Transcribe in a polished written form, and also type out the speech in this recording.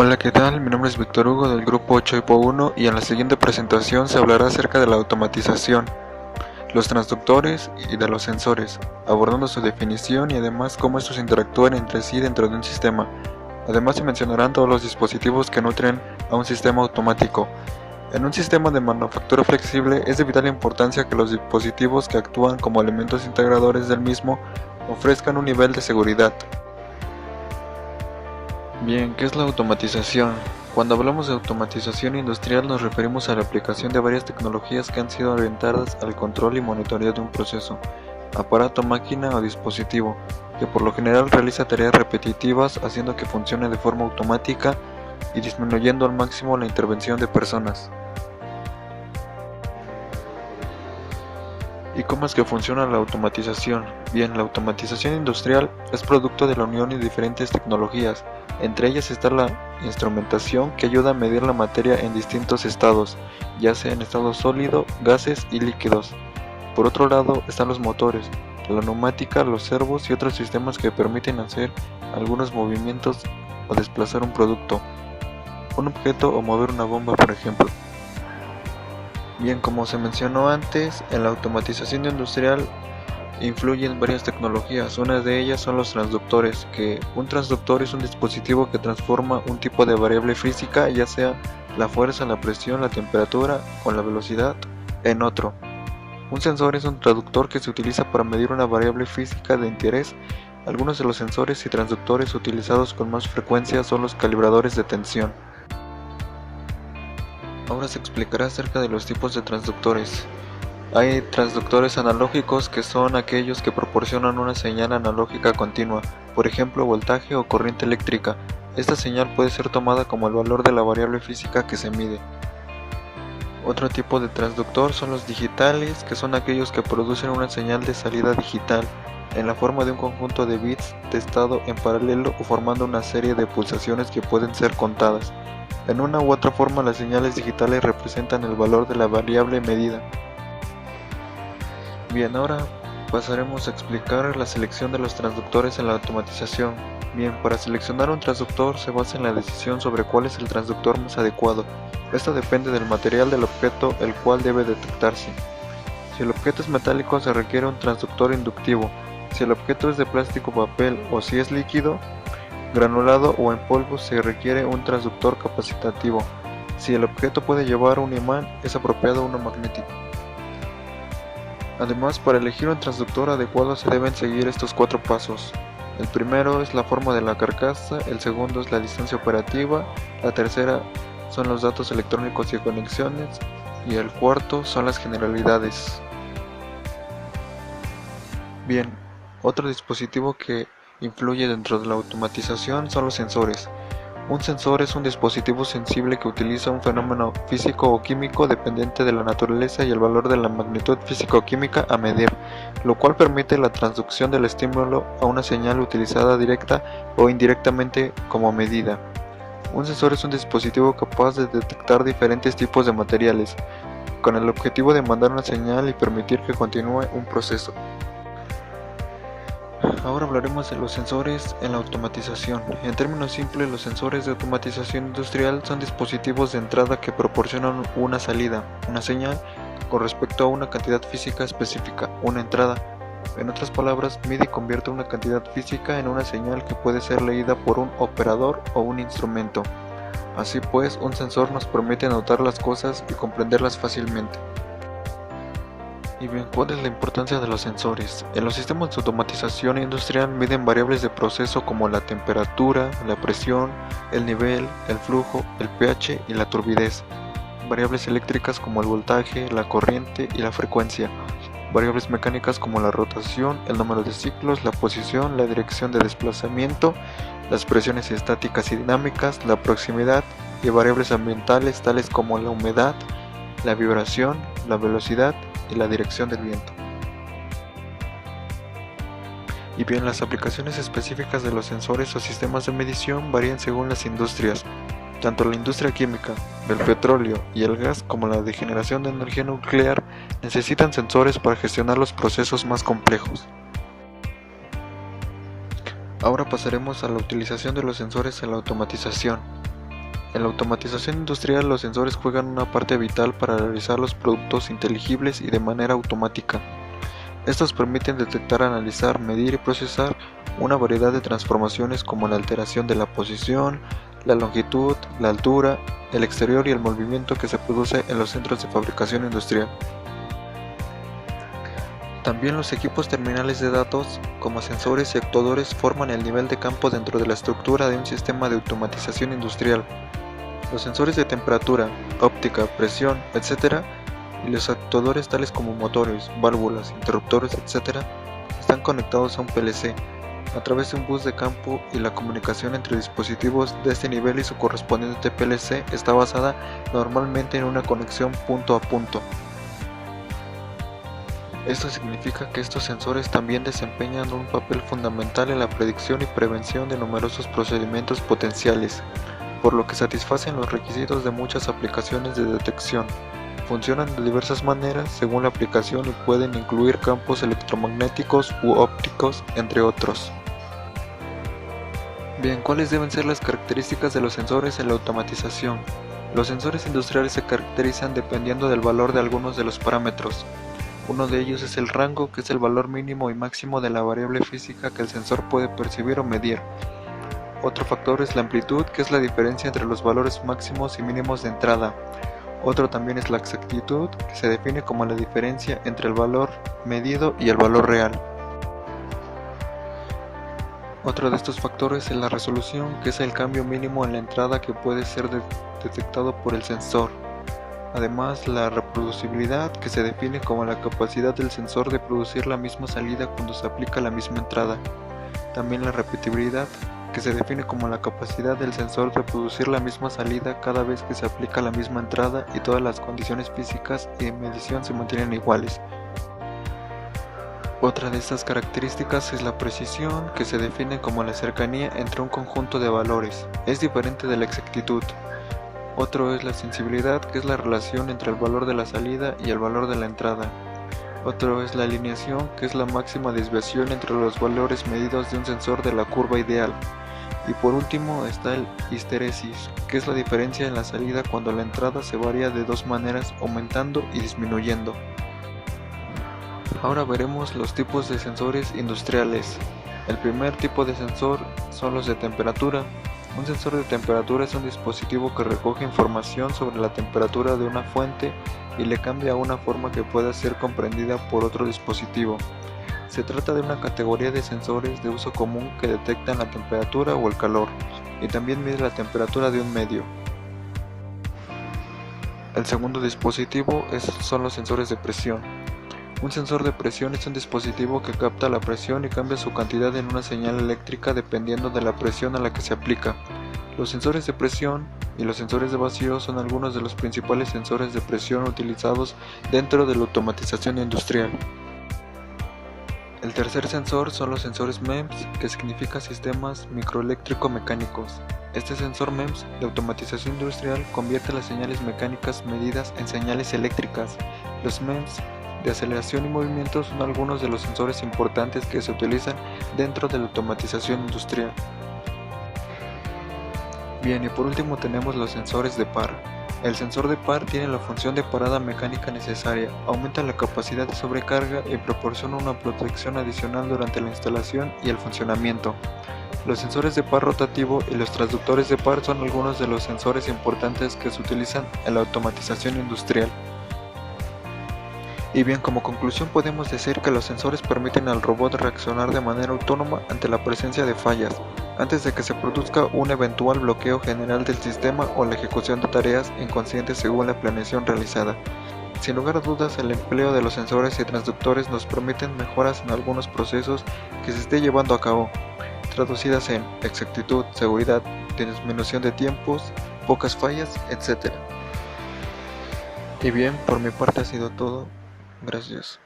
Hola, ¿qué tal? Mi nombre es Víctor Hugo del grupo 8IPO1 y en la siguiente presentación se hablará acerca de la automatización, los transductores y de los sensores, abordando su definición y además cómo estos interactúan entre sí dentro de un sistema. Además se mencionarán todos los dispositivos que nutren a un sistema automático. En un sistema de manufactura flexible es de vital importancia que los dispositivos que actúan como elementos integradores del mismo ofrezcan un nivel de seguridad. Bien, ¿qué es la automatización? Cuando hablamos de automatización industrial nos referimos a la aplicación de varias tecnologías que han sido orientadas al control y monitoreo de un proceso, aparato, máquina o dispositivo, que por lo general realiza tareas repetitivas haciendo que funcione de forma automática y disminuyendo al máximo la intervención de personas. ¿Y cómo es que funciona la automatización? Bien, la automatización industrial es producto de la unión de diferentes tecnologías. Entre ellas está la instrumentación que ayuda a medir la materia en distintos estados, ya sea en estado sólido, gases y líquidos. Por otro lado están los motores, la neumática, los servos y otros sistemas que permiten hacer algunos movimientos o desplazar un producto, un objeto o mover una bomba, por ejemplo. Bien, como se mencionó antes, en la automatización industrial influyen varias tecnologías. Una de ellas son los transductores, que un transductor es un dispositivo que transforma un tipo de variable física, ya sea la fuerza, la presión, la temperatura o la velocidad, en otro. Un sensor es un transductor que se utiliza para medir una variable física de interés. Algunos de los sensores y transductores utilizados con más frecuencia son los calibradores de tensión. Ahora se explicará acerca de los tipos de transductores. Hay transductores analógicos, que son aquellos que proporcionan una señal analógica continua, por ejemplo voltaje o corriente eléctrica. Esta señal puede ser tomada como el valor de la variable física que se mide. Otro tipo de transductor son los digitales, que son aquellos que producen una señal de salida digital en la forma de un conjunto de bits de estado en paralelo o formando una serie de pulsaciones que pueden ser contadas. En una u otra forma, las señales digitales representan el valor de la variable medida. Bien, ahora pasaremos a explicar la selección de los transductores en la automatización. Bien, para seleccionar un transductor se basa en la decisión sobre cuál es el transductor más adecuado. Esto depende del material del objeto el cual debe detectarse. Si el objeto es metálico se requiere un transductor inductivo. Si el objeto es de plástico, papel o si es líquido, granulado o en polvo se requiere un transductor capacitativo. Si el objeto puede llevar un imán, es apropiado uno magnético. Además, para elegir un transductor adecuado se deben seguir estos 4 pasos. El primero es la forma de la carcasa, el segundo es la distancia operativa, la tercera son los datos electrónicos y conexiones y el cuarto son las generalidades. Bien, otro dispositivo que influye dentro de la automatización son los sensores. Un sensor es un dispositivo sensible que utiliza un fenómeno físico o químico dependiente de la naturaleza y el valor de la magnitud físico-química a medir, lo cual permite la transducción del estímulo a una señal utilizada directa o indirectamente como medida. Un sensor es un dispositivo capaz de detectar diferentes tipos de materiales, con el objetivo de mandar una señal y permitir que continúe un proceso. Ahora hablaremos de los sensores en la automatización. En términos simples, los sensores de automatización industrial son dispositivos de entrada que proporcionan una salida, una señal, con respecto a una cantidad física específica, una entrada. En otras palabras, mide y convierte una cantidad física en una señal que puede ser leída por un operador o un instrumento. Así pues, un sensor nos permite notar las cosas y comprenderlas fácilmente. Y bien, ¿cuál es la importancia de los sensores? En los sistemas de automatización industrial miden variables de proceso como la temperatura, la presión, el nivel, el flujo, el pH y la turbidez. Variables eléctricas como el voltaje, la corriente y la frecuencia. Variables mecánicas como la rotación, el número de ciclos, la posición, la dirección de desplazamiento, las presiones estáticas y dinámicas, la proximidad y variables ambientales tales como la humedad, la vibración, la velocidad y la dirección del viento. Y bien, las aplicaciones específicas de los sensores o sistemas de medición varían según las industrias. Tanto la industria química, del petróleo y el gas como la de generación de energía nuclear necesitan sensores para gestionar los procesos más complejos. Ahora pasaremos a la utilización de los sensores en la automatización. En la automatización industrial, los sensores juegan una parte vital para realizar los productos inteligibles y de manera automática. Estos permiten detectar, analizar, medir y procesar una variedad de transformaciones como la alteración de la posición, la longitud, la altura, el exterior y el movimiento que se produce en los centros de fabricación industrial. También los equipos terminales de datos, como sensores y actuadores, forman el nivel de campo dentro de la estructura de un sistema de automatización industrial. Los sensores de temperatura, óptica, presión, etc., y los actuadores tales como motores, válvulas, interruptores, etc., están conectados a un PLC a través de un bus de campo, y la comunicación entre dispositivos de este nivel y su correspondiente PLC está basada normalmente en una conexión punto a punto. Esto significa que estos sensores también desempeñan un papel fundamental en la predicción y prevención de numerosos procedimientos potenciales, por lo que satisfacen los requisitos de muchas aplicaciones de detección. Funcionan de diversas maneras según la aplicación y pueden incluir campos electromagnéticos u ópticos, entre otros. Bien, ¿cuáles deben ser las características de los sensores en la automatización? Los sensores industriales se caracterizan dependiendo del valor de algunos de los parámetros. Uno de ellos es el rango, que es el valor mínimo y máximo de la variable física que el sensor puede percibir o medir. Otro factor es la amplitud, que es la diferencia entre los valores máximos y mínimos de entrada. Otro también es la exactitud, que se define como la diferencia entre el valor medido y el valor real. Otro de estos factores es la resolución, que es el cambio mínimo en la entrada que puede ser detectado por el sensor. Además, la reproducibilidad, que se define como la capacidad del sensor de producir la misma salida cuando se aplica la misma entrada. También la repetibilidad, que se define como la capacidad del sensor de producir la misma salida cada vez que se aplica la misma entrada y todas las condiciones físicas y de medición se mantienen iguales. Otra de estas características es la precisión, que se define como la cercanía entre un conjunto de valores. Es diferente de la exactitud. Otro es la sensibilidad, que es la relación entre el valor de la salida y el valor de la entrada. Otro es la alineación, que es la máxima desviación entre los valores medidos de un sensor de la curva ideal. Y por último está el histeresis, que es la diferencia en la salida cuando la entrada se varía de dos maneras, aumentando y disminuyendo. Ahora veremos los tipos de sensores industriales. El primer tipo de sensor son los de temperatura. Un sensor de temperatura es un dispositivo que recoge información sobre la temperatura de una fuente y le cambia a una forma que pueda ser comprendida por otro dispositivo. Se trata de una categoría de sensores de uso común que detectan la temperatura o el calor, y también mide la temperatura de un medio. El segundo dispositivo son los sensores de presión. Un sensor de presión es un dispositivo que capta la presión y cambia su cantidad en una señal eléctrica dependiendo de la presión a la que se aplica. Los sensores de presión y los sensores de vacío son algunos de los principales sensores de presión utilizados dentro de la automatización industrial. El tercer sensor son los sensores MEMS, que significa sistemas microeléctrico-mecánicos. Este sensor MEMS de automatización industrial convierte las señales mecánicas medidas en señales eléctricas. Los MEMS de aceleración y movimiento son algunos de los sensores importantes que se utilizan dentro de la automatización industrial. Bien, y por último tenemos los sensores de par. El sensor de par tiene la función de parada mecánica necesaria, aumenta la capacidad de sobrecarga y proporciona una protección adicional durante la instalación y el funcionamiento. Los sensores de par rotativo y los transductores de par son algunos de los sensores importantes que se utilizan en la automatización industrial. Y bien, como conclusión podemos decir que los sensores permiten al robot reaccionar de manera autónoma ante la presencia de fallas, antes de que se produzca un eventual bloqueo general del sistema o la ejecución de tareas inconscientes según la planeación realizada. Sin lugar a dudas, el empleo de los sensores y transductores nos permiten mejoras en algunos procesos que se esté llevando a cabo, traducidas en exactitud, seguridad, disminución de tiempos, pocas fallas, etc. Y bien, por mi parte ha sido todo. Gracias.